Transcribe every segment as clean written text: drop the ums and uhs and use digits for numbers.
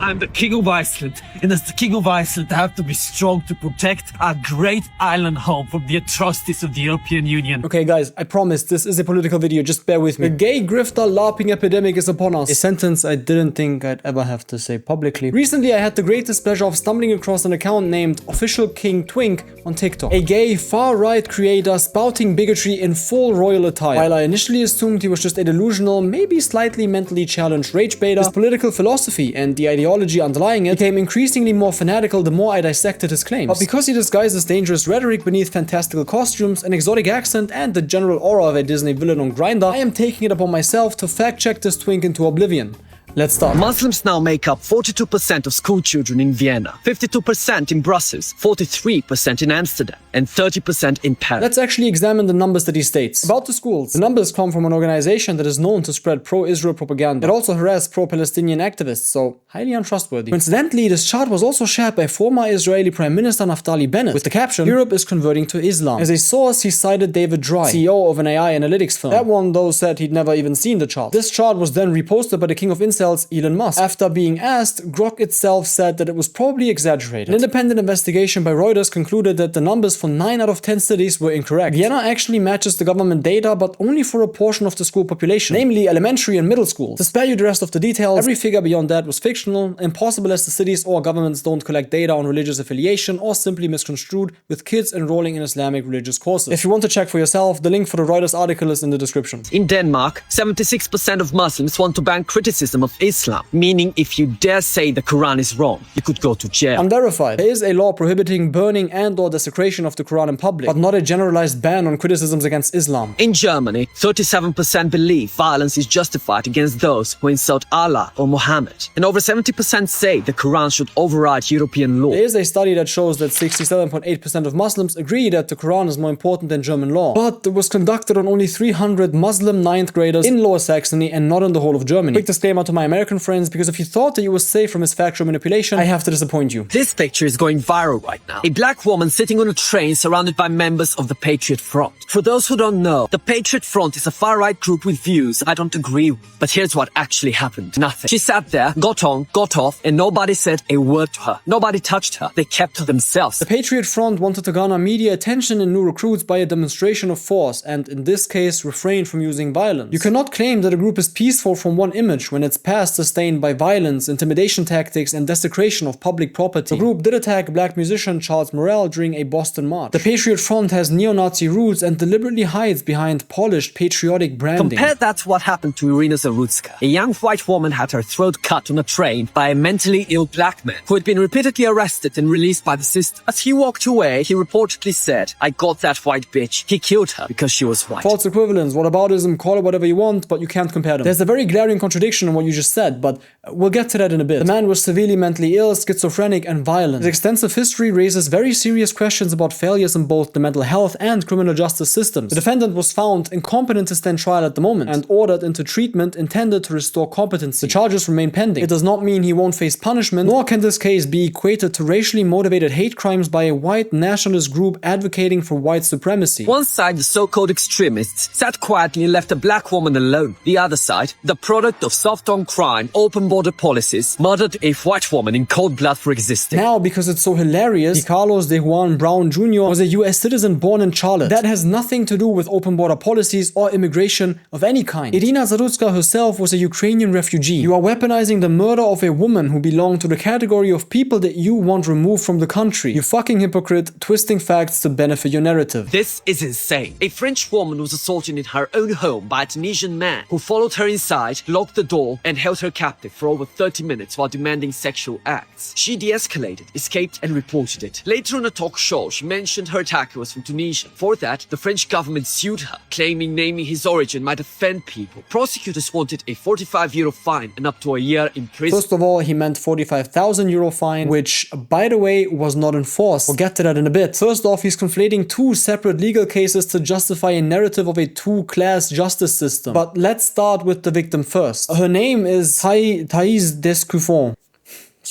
I'm the King of Iceland, and as the King of Iceland, I have to be strong to protect our great island home from the atrocities of the European Union. Okay guys, I promise this is a political video, just bear with me. The gay grifter LARPing epidemic is upon us. A sentence I didn't think I'd ever have to say publicly. Recently I had the greatest pleasure of stumbling across an account named Official King Twink on TikTok. A gay far-right creator spouting bigotry in full royal attire. While I initially assumed he was just a delusional, maybe slightly mentally challenged ragebaiter, his political philosophy and the ideology underlying it became increasingly more fanatical the more I dissected his claims. But because he disguises dangerous rhetoric beneath fantastical costumes, an exotic accent, and the general aura of a Disney villain on Grindr, I am taking it upon myself to fact-check this twink into oblivion. Let's start. Muslims now make up 42% of school children in Vienna, 52% in Brussels, 43% in Amsterdam, and 30% in Paris. Let's actually examine the numbers that he states. About the schools, the numbers come from an organization that is known to spread pro-Israel propaganda. It also harassed pro-Palestinian activists, so highly untrustworthy. Coincidentally, this chart was also shared by former Israeli Prime Minister Naftali Bennett with the caption, "Europe is converting to Islam." As a source, he cited David Dry, CEO of an AI analytics firm. That one, though, said he'd never even seen the chart. This chart was then reposted by the King of Incels, Elon Musk. After being asked, Grok itself said that it was probably exaggerated. An independent investigation by Reuters concluded that the numbers for 9 out of 10 cities were incorrect. Vienna actually matches the government data, but only for a portion of the school population, namely elementary and middle schools. To spare you the rest of the details, every figure beyond that was fictional, impossible as the cities or governments don't collect data on religious affiliation or simply misconstrued with kids enrolling in Islamic religious courses. If you want to check for yourself, the link for the Reuters article is in the description. In Denmark, 76% of Muslims want to ban criticism of Islam, meaning if you dare say the Quran is wrong, you could go to jail. Unverified. There is a law prohibiting burning and/or desecration of the Quran in public, but not a generalized ban on criticisms against Islam. In Germany, 37% believe violence is justified against those who insult Allah or Muhammad, and over 70% say the Quran should override European law. There is a study that shows that 67.8% of Muslims agree that the Quran is more important than German law, but it was conducted on only 300 Muslim 9th graders in Lower Saxony and not in the whole of Germany. Quick disclaimer to my American friends, because if you thought that you were safe from his factual manipulation, I have to disappoint you. This picture is going viral right now. A black woman sitting on a train surrounded by members of the Patriot Front. For those who don't know, the Patriot Front is a far-right group with views I don't agree with. But here's what actually happened. Nothing. She sat there, got on, got off, and nobody said a word to her. Nobody touched her. They kept to themselves. The Patriot Front wanted to garner media attention and new recruits by a demonstration of force, and in this case, refrained from using violence. You cannot claim that a group is peaceful from one image when its past is stained by violence, intimidation tactics, and desecration of public property. The group did attack black musician Charles Morel during a Boston march. The Patriot Front has neo-Nazi roots and deliberately hides behind polished patriotic branding. Compare that to what happened to Iryna Zarutska. A young white woman had her throat cut on a train by a mentally ill black man who had been repeatedly arrested and released by the system. As he walked away, he reportedly said, "I got that white bitch. He killed her because she was white." False equivalence, whataboutism, call it whatever you want, but you can't compare them. There's a very glaring contradiction in what you just said, but we'll get to that in a bit. The man was severely mentally ill, schizophrenic, and violent. His extensive history raises very serious questions about failures in both the mental health and criminal justice systems. The defendant was found incompetent to stand trial at the moment and ordered into treatment intended to restore competency. The charges remain pending. It does not mean he won't face punishment, nor can this case be equated to racially motivated hate crimes by a white nationalist group advocating for white supremacy. One side, the so-called extremists, sat quietly and left a black woman alone. The other side, the product of soft-on crime, open border policies, murdered a white woman in cold blood for existing. Now, because it's so hilarious, Carlos de Juan Brown Jr. was a US citizen born in Charlotte. That has nothing to do with open border policies or immigration of any kind. Iryna Zarutska herself was a Ukrainian refugee. You are weaponizing the murder of a woman who belonged to the category of people that you want removed from the country. You fucking hypocrite, twisting facts to benefit your narrative. This is insane. A French woman was assaulted in her own home by a Tunisian man who followed her inside, locked the door, and held her captive for over 30 minutes while demanding sexual acts. She de-escalated, escaped, and reported it. Later on a talk show, she mentioned her attacker was from Tunisia. For that, the French government sued her, claiming naming his origin might offend people. Prosecutors wanted a 45 euro fine and up to a year in prison. First of all, he meant 45,000 euro fine, which, by the way, was not enforced. We'll get to that in a bit. First off, he's conflating two separate legal cases to justify a narrative of a two-class justice system. But let's start with the victim first. Her name is Thais Descuffon.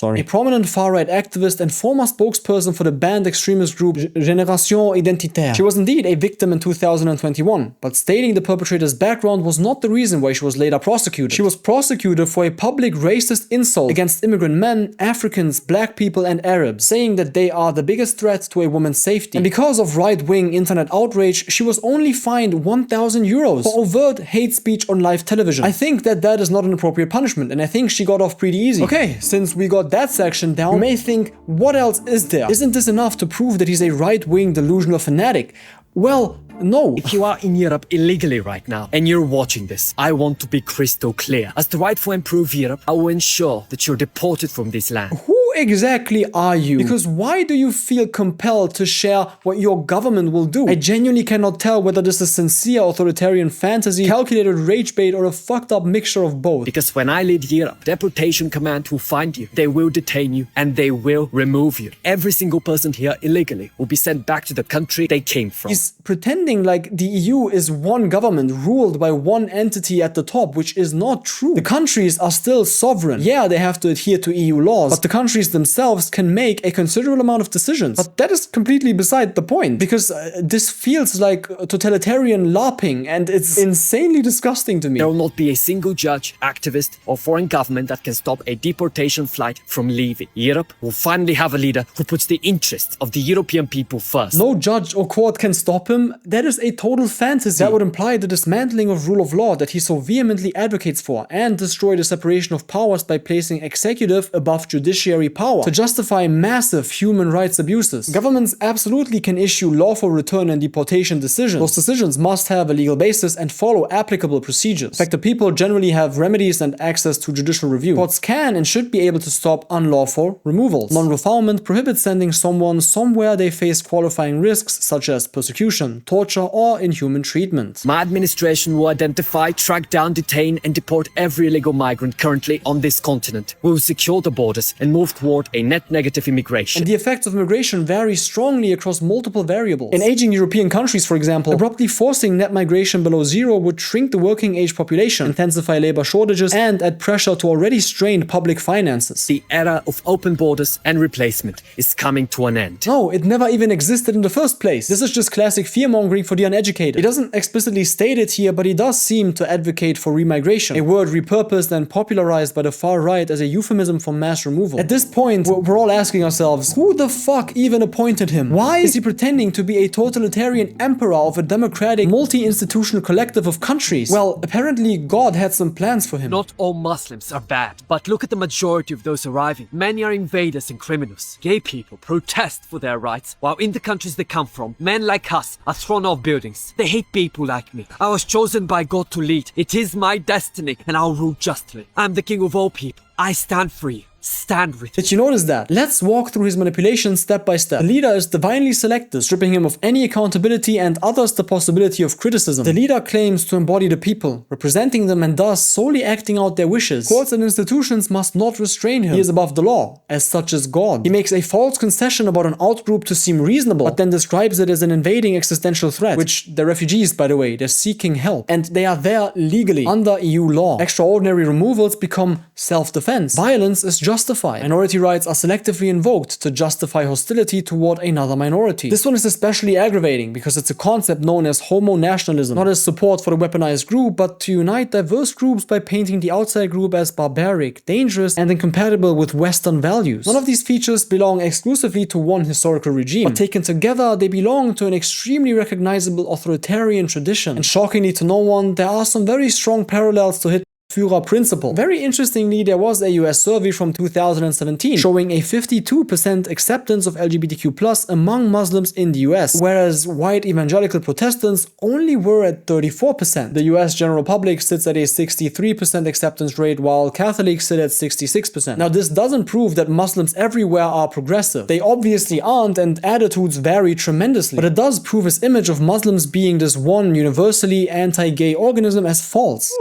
a prominent far-right activist and former spokesperson for the banned extremist group Génération Identitaire. She was indeed a victim in 2021, but stating the perpetrator's background was not the reason why she was later prosecuted. She was prosecuted for a public racist insult against immigrant men, Africans, black people and Arabs, saying that they are the biggest threat to a woman's safety. And because of right-wing internet outrage, she was only fined 1,000 euros for overt hate speech on live television. I think that is not an appropriate punishment, and I think she got off pretty easy. Okay, since we got that section down, you may think, what else is there? Isn't this enough to prove that he's a right-wing delusional fanatic? Well, no. If you are in Europe illegally right now and you're watching this, I want to be crystal clear. As the Right for Improve Europe, I will ensure that you're deported from this land. Who exactly are you? Because why do you feel compelled to share what your government will do? I genuinely cannot tell whether this is sincere authoritarian fantasy, calculated rage bait, or a fucked up mixture of both. Because when I lead Europe, Deportation Command will find you, they will detain you, and they will remove you. Every single person here illegally will be sent back to the country they came from. He's pretending like the EU is one government ruled by one entity at the top, which is not true. The countries are still sovereign. Yeah, they have to adhere to EU laws, but the countries themselves can make a considerable amount of decisions. But that is completely beside the point, because this feels like totalitarian LARPing, and it's insanely disgusting to me. There will not be a single judge, activist, or foreign government that can stop a deportation flight from leaving. Europe will finally have a leader who puts the interests of the European people first. No judge or court can stop him. That is a total fantasy. That would imply the dismantling of rule of law that he so vehemently advocates for, and destroy the separation of powers by placing executive above judiciary power to justify massive human rights abuses. Governments absolutely can issue lawful return and deportation decisions. Those decisions must have a legal basis and follow applicable procedures. In fact, the people generally have remedies and access to judicial review. Courts can and should be able to stop unlawful removals. Non-refoulement prohibits sending someone somewhere they face qualifying risks such as persecution, torture, or inhuman treatment. My administration will identify, track down, detain, and deport every illegal migrant currently on this continent. We will secure the borders and move toward a net negative immigration. And the effects of immigration vary strongly across multiple variables. In aging European countries, for example, abruptly forcing net migration below zero would shrink the working age population, intensify labor shortages, and add pressure to already strained public finances. The era of open borders and replacement is coming to an end. No, it never even existed in the first place. This is just classic fearmongering for the uneducated. He doesn't explicitly state it here, but he does seem to advocate for remigration, a word repurposed and popularized by the far right as a euphemism for mass removal. At this point, we're all asking ourselves, who the fuck even appointed him? Why is he pretending to be a totalitarian emperor of a democratic, multi-institutional collective of countries? Well, apparently God had some plans for him. Not all Muslims are bad, but look at the majority of those arriving. Many are invaders and criminals. Gay people protest for their rights, while in the countries they come from, men like us are thrown off buildings. They hate people like me. I was chosen by God to lead. It is my destiny, and I'll rule justly. I'm the king of all people. I stand for you. Stand with Did you notice that? Let's walk through his manipulations step by step. The leader is divinely selected, stripping him of any accountability and others the possibility of criticism. The leader claims to embody the people, representing them and thus solely acting out their wishes. Courts and institutions must not restrain him. He is above the law, as such as God. He makes a false concession about an outgroup to seem reasonable, but then describes it as an invading existential threat, which they're refugees, by the way. They're seeking help, and they are there legally, under EU law. Extraordinary removals become self-defense. Violence is justified. Minority rights are selectively invoked to justify hostility toward another minority. This one is especially aggravating because it's a concept known as homonationalism, not as support for the weaponized group, but to unite diverse groups by painting the outside group as barbaric, dangerous, and incompatible with Western values. None of these features belong exclusively to one historical regime, but taken together, they belong to an extremely recognizable authoritarian tradition. And shockingly to no one, there are some very strong parallels to Führer principle. Very interestingly, there was a US survey from 2017 showing a 52% acceptance of LGBTQ+ among Muslims in the US, whereas white evangelical Protestants only were at 34%. The US general public sits at a 63% acceptance rate, while Catholics sit at 66%. Now, this doesn't prove that Muslims everywhere are progressive. They obviously aren't, and attitudes vary tremendously. But it does prove his image of Muslims being this one universally anti-gay organism as false.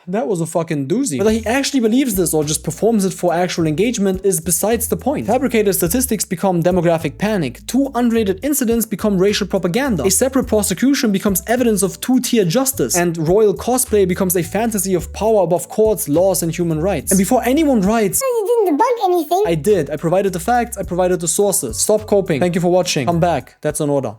That was a fucking doozy. Whether he actually believes this or just performs it for actual engagement is besides the point. Fabricated statistics become demographic panic. Two unrelated incidents become racial propaganda. A separate prosecution becomes evidence of two-tier justice. And royal cosplay becomes a fantasy of power above courts, laws, and human rights. And before anyone writes, "You didn't debunk anything. I did. I provided the facts. I provided the sources. Stop coping. Thank you for watching. Come back. That's an order.